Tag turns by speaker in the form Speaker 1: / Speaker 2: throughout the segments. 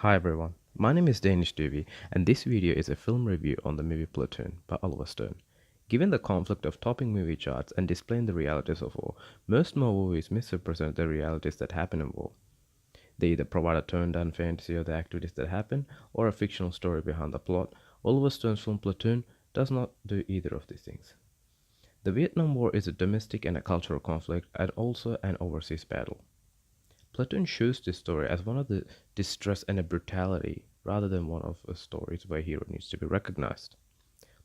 Speaker 1: Hi everyone, my name is Daanish Duvvi and this video is a film review on the movie Platoon by Oliver Stone. Given the conflict of topping movie charts and displaying the realities of war, most more movies misrepresent the realities that happen in war. They either provide a toned-down fantasy of the activities that happen or a fictional story behind the plot. Oliver Stone's film Platoon does not do either of these things. The Vietnam War is a domestic and a cultural conflict and also an overseas battle. Platoon shows this story as one of the distress and a brutality rather than one of the stories where hero needs to be recognized.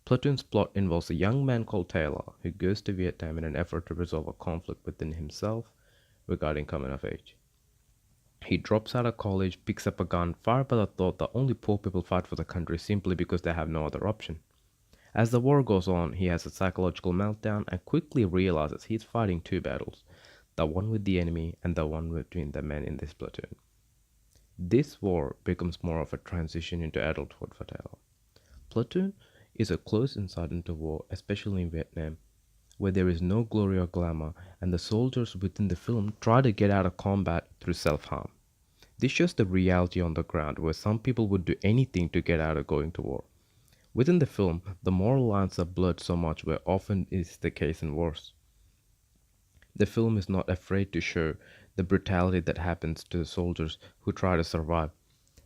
Speaker 1: Platoon's plot involves a young man called Taylor who goes to Vietnam in an effort to resolve a conflict within himself regarding coming of age. He drops out of college, picks up a gun, fired by the thought that only poor people fight for the country simply because they have no other option. As the war goes on, he has a psychological meltdown and quickly realizes he's fighting two battles, the one with the enemy and the one between the men in this platoon. This war becomes more of a transition into adulthood for Taylor. Platoon is a close insight into war, especially in Vietnam, where there is no glory or glamour, and the soldiers within the film try to get out of combat through self-harm. This shows the reality on the ground, where some people would do anything to get out of going to war. Within the film, the moral lines are blurred so much where often is the case in wars. The film is not afraid to show the brutality that happens to the soldiers who try to survive.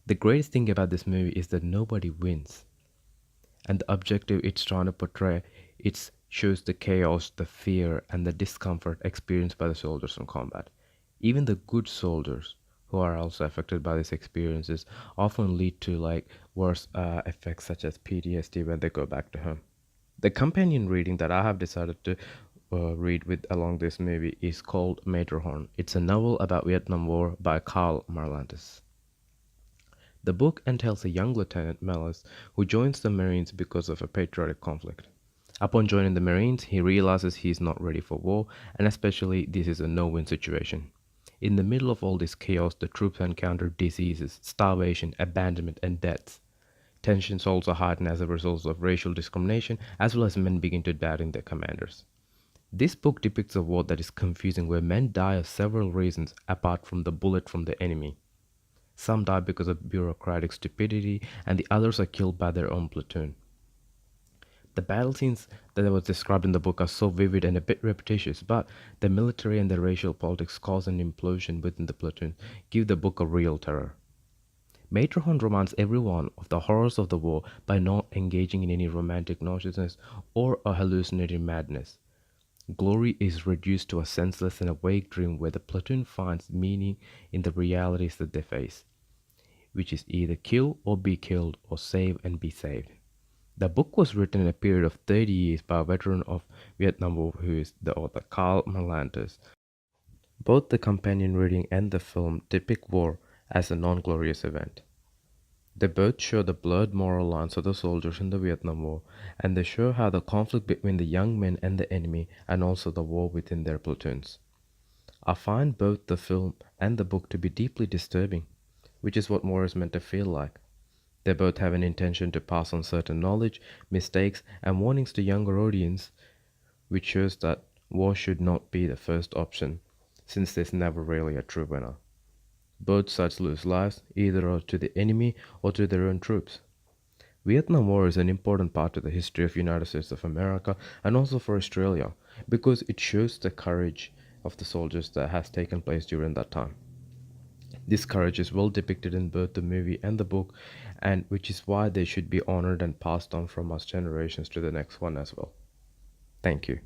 Speaker 1: The greatest thing about this movie is that nobody wins. And the objective it's trying to portray, it shows the chaos, the fear, and the discomfort experienced by the soldiers in combat. Even the good soldiers who are also affected by these experiences often lead to worse effects such as PTSD when they go back to home. The companion reading that I have decided to read with along this movie is called Matterhorn. It's a novel about Vietnam War by Karl Marlantes. The book entails a young Lieutenant Melis who joins the Marines because of a patriotic conflict. Upon joining the Marines, he realizes he is not ready for war, and especially this is a no-win situation. In the middle of all this chaos, the troops encounter diseases, starvation, abandonment, and deaths. Tensions also heighten as a result of racial discrimination, as well as men begin to doubt in their commanders. This book depicts a war that is confusing where men die of several reasons apart from the bullet from the enemy. Some die because of bureaucratic stupidity and the others are killed by their own platoon. The battle scenes that was described in the book are so vivid and a bit repetitious, but the military and the racial politics cause an implosion within the platoon, give the book a real terror. Matterhorn reminds everyone of the horrors of the war by not engaging in any romantic nauseousness or a hallucinating madness. Glory is reduced to a senseless and a vague dream where the platoon finds meaning in the realities that they face, which is either kill or be killed or save and be saved. The book was written in a period of 30 years by a veteran of Vietnam War who is the author Karl Marlantes. Both the companion reading and the film depict war as a non-glorious event. They both show the blurred moral lines of the soldiers in the Vietnam War, and they show how the conflict between the young men and the enemy, and also the war within their platoons. I find both the film and the book to be deeply disturbing, which is what war is meant to feel like. They both have an intention to pass on certain knowledge, mistakes, and warnings to younger audience, which shows that war should not be the first option, since there's never really a true winner. Both sides lose lives, either to the enemy or to their own troops. Vietnam War is an important part of the history of United States of America and also for Australia because it shows the courage of the soldiers that has taken place during that time. This courage is well depicted in both the movie and the book, and which is why they should be honored and passed on from us generations to the next one as well. Thank you.